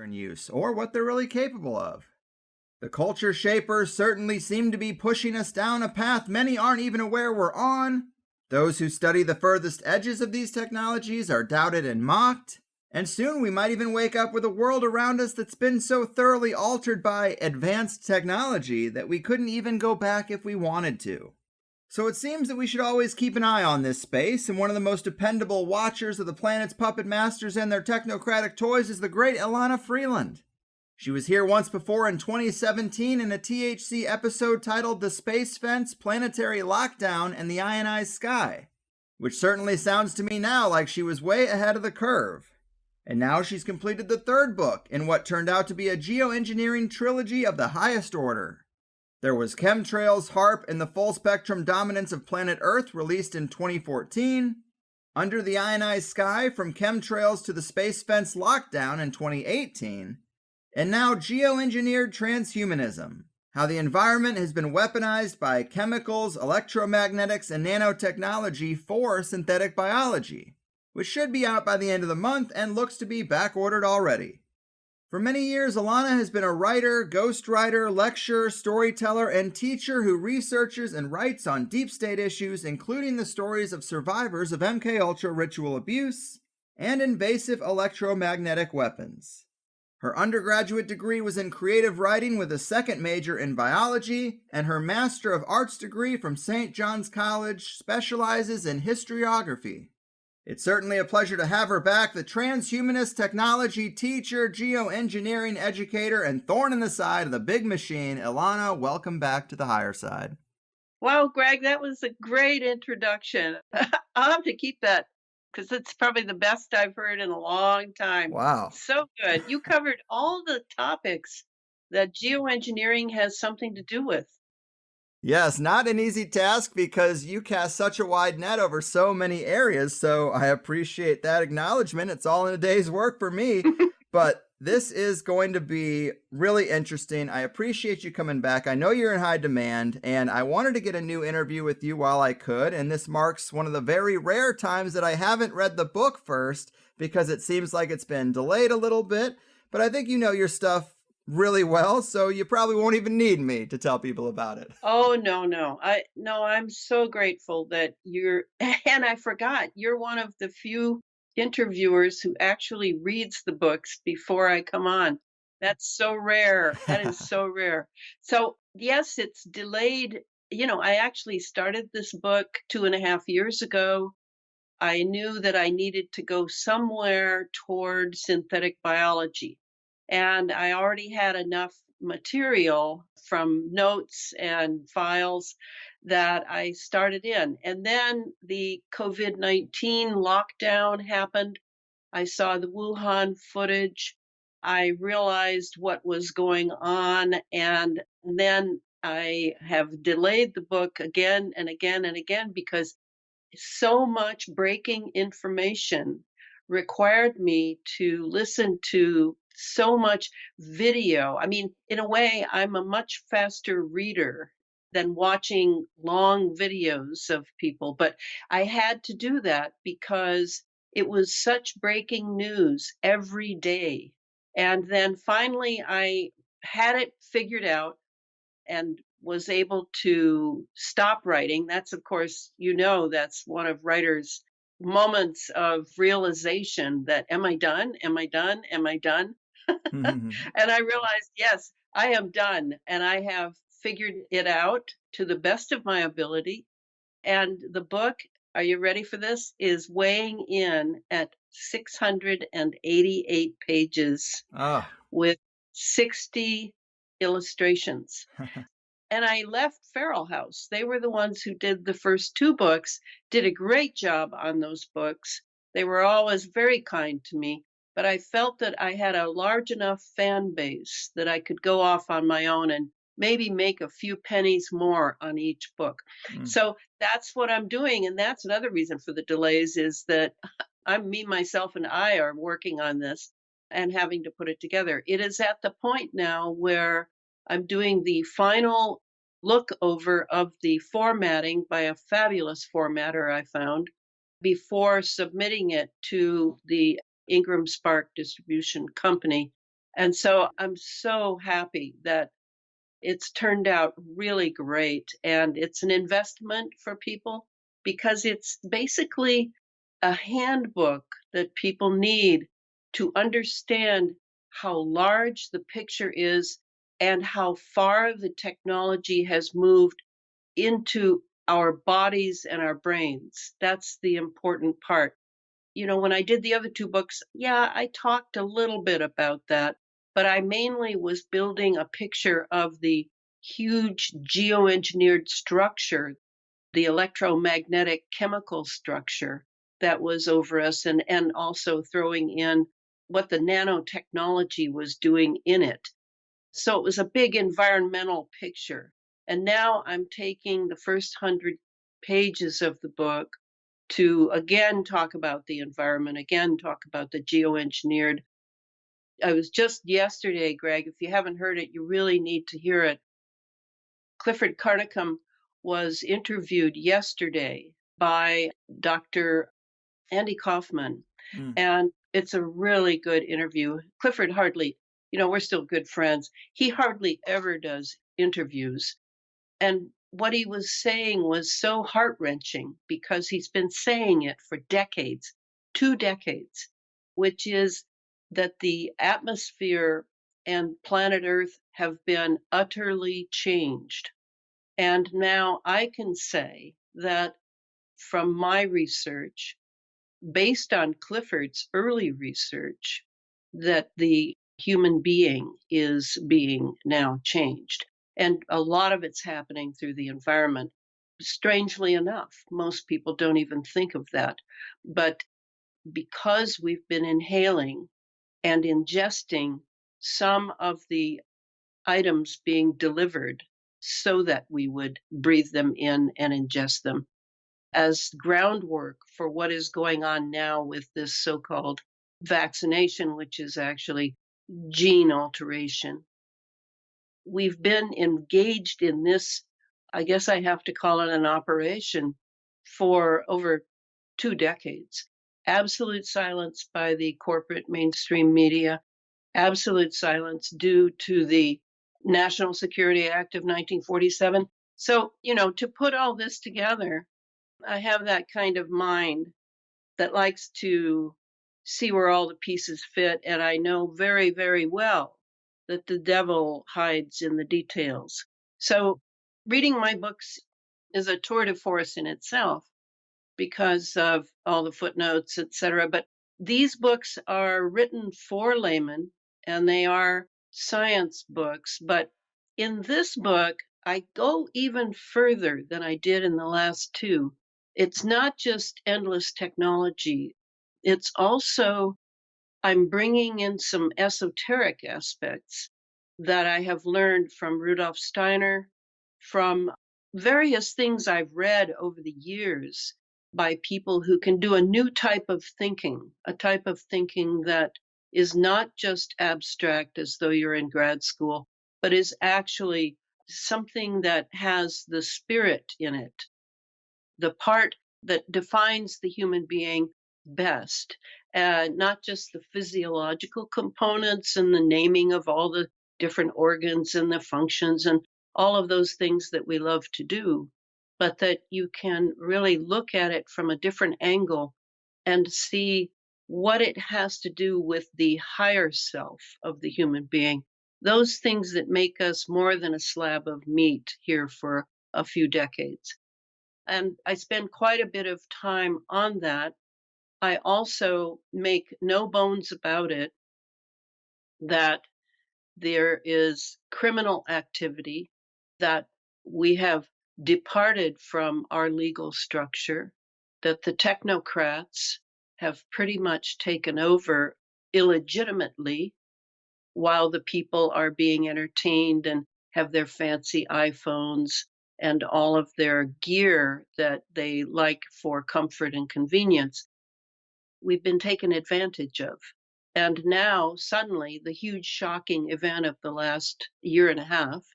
in use, or what they're really capable of. The culture shapers certainly seem to be pushing us down a path many aren't even aware we're on. Those who study the furthest edges of these technologies are doubted and mocked. And soon we might even wake up with a world around us that's been so thoroughly altered by advanced technology that we couldn't even go back if we wanted to. So it seems that we should always keep an eye on this space, and one of the most dependable watchers of the planet's puppet masters and their technocratic toys is the great Elana Freeland. She was here once before in 2017 in a THC episode titled The Space Fence, Planetary Lockdown, and the Ionized Sky, which certainly sounds to me now like she was way ahead of the curve. And now she's completed the third book in what turned out to be a geoengineering trilogy of the highest order. There was Chemtrails, HAARP, and the Full Spectrum Dominance of Planet Earth, released in 2014. Under the Ionized Sky, From Chemtrails to the Space Fence Lockdown in 2018. And now Geoengineered Transhumanism, how the environment has been weaponized by chemicals, electromagnetics, and nanotechnology for synthetic biology, which should be out by the end of the month and looks to be back-ordered already. For many years, Elana has been a writer, ghostwriter, lecturer, storyteller, and teacher who researches and writes on deep state issues, including the stories of survivors of MKUltra ritual abuse and invasive electromagnetic weapons. Her undergraduate degree was in creative writing with a second major in biology, and her Master of Arts degree from St. John's College specializes in historiography. It's certainly a pleasure to have her back, the transhumanist technology teacher, geoengineering educator, and thorn in the side of the big machine. Elana, welcome back to the higher side. Wow, Greg, that was a great introduction. I'll have to keep that because it's probably the best I've heard in a long time. Wow. So good. You covered all the topics that geoengineering has something to do with. Yes, not an easy task because you cast such a wide net over so many areas, so I appreciate that acknowledgement. It's all in a day's work for me, but this is going to be really interesting. I appreciate you coming back. I know you're in high demand, and I wanted to get a new interview with you while I could, and this marks one of the very rare times that I haven't read the book first because it seems like it's been delayed a little bit, but I think you know your stuff really well, so you probably won't even need me to tell people about it. Oh, no. I'm so grateful that you're and I forgot, you're one of the few interviewers who actually reads the books before I come on. That's so rare. That is so rare. So, yes, it's delayed. I actually started this book 2.5 years ago. I knew that I needed to go somewhere toward synthetic biology. And I already had enough material from notes and files that I started in. And then the COVID-19 lockdown happened. I saw the Wuhan footage. I realized what was going on. And then I have delayed the book again and again and again because so much breaking information required me to listen to so much video. I mean, in a way, I'm a much faster reader than watching long videos of people, but I had to do that because it was such breaking news every day. And then finally, I had it figured out and was able to stop writing. That's, of course, that's one of writers' moments of realization that, am I done? Am I done? Am I done? And I realized, yes, I am done. And I have figured it out to the best of my ability. And the book, are you ready for this? Is weighing in at 688 pages with 60 illustrations. And I left Feral House. They were the ones who did the first two books, did a great job on those books. They were always very kind to me, but I felt that I had a large enough fan base that I could go off on my own and maybe make a few pennies more on each book. So that's what I'm doing. And that's another reason for the delays is that myself, and I are working on this and having to put it together. It is at the point now where I'm doing the final look over of the formatting by a fabulous formatter I found before submitting it to the Ingram Spark Distribution Company And so I'm so happy that it's turned out really great, and it's an investment for people because it's basically a handbook that people need to understand how large the picture is and how far the technology has moved into our bodies and our brains. That's the important part. When I did the other 2 books, yeah, I talked a little bit about that, but I mainly was building a picture of the huge geoengineered structure, the electromagnetic chemical structure that was over us, and also throwing in what the nanotechnology was doing in it. So it was a big environmental picture. And now I'm taking the first 100 pages of the book to again talk about the environment, again talk about the geoengineered. I was just yesterday, Greg, if you haven't heard it, you really need to hear it. Clifford Carnicom was interviewed yesterday by Dr. Andy Kaufman, Mm. and it's a really good interview. Clifford hardly, we're still good friends. He hardly ever does interviews. And what he was saying was so heart-wrenching because he's been saying it for decades, 2 decades, which is that the atmosphere and planet Earth have been utterly changed. And now I can say that from my research, based on Clifford's early research, that the human being is being now changed. And a lot of it's happening through the environment. Strangely enough, most people don't even think of that. But because we've been inhaling and ingesting some of the items being delivered so that we would breathe them in and ingest them, as groundwork for what is going on now with this so-called vaccination, which is actually gene alteration. We've been engaged in this, I guess I have to call it an operation, for over 2 decades. Absolute silence by the corporate mainstream media, absolute silence due to the National Security Act of 1947. So, to put all this together, I have that kind of mind that likes to see where all the pieces fit, and I know very, very well that the devil hides in the details. So, reading my books is a tour de force in itself because of all the footnotes, etc. But these books are written for laymen and they are science books. But in this book, I go even further than I did in the last 2. It's not just endless technology, it's also I'm bringing in some esoteric aspects that I have learned from Rudolf Steiner, from various things I've read over the years by people who can do a new type of thinking, a type of thinking that is not just abstract as though you're in grad school, but is actually something that has the spirit in it, the part that defines the human being best, not just the physiological components and the naming of all the different organs and the functions and all of those things that we love to do, but that you can really look at it from a different angle and see what it has to do with the higher self of the human being, those things that make us more than a slab of meat here for a few decades. And I spend quite a bit of time on that. I also make no bones about it that there is criminal activity, that we have departed from our legal structure, that the technocrats have pretty much taken over illegitimately while the people are being entertained and have their fancy iPhones and all of their gear that they like for comfort and convenience. We've been taken advantage of. And now, suddenly, the huge shocking event of the last year and a half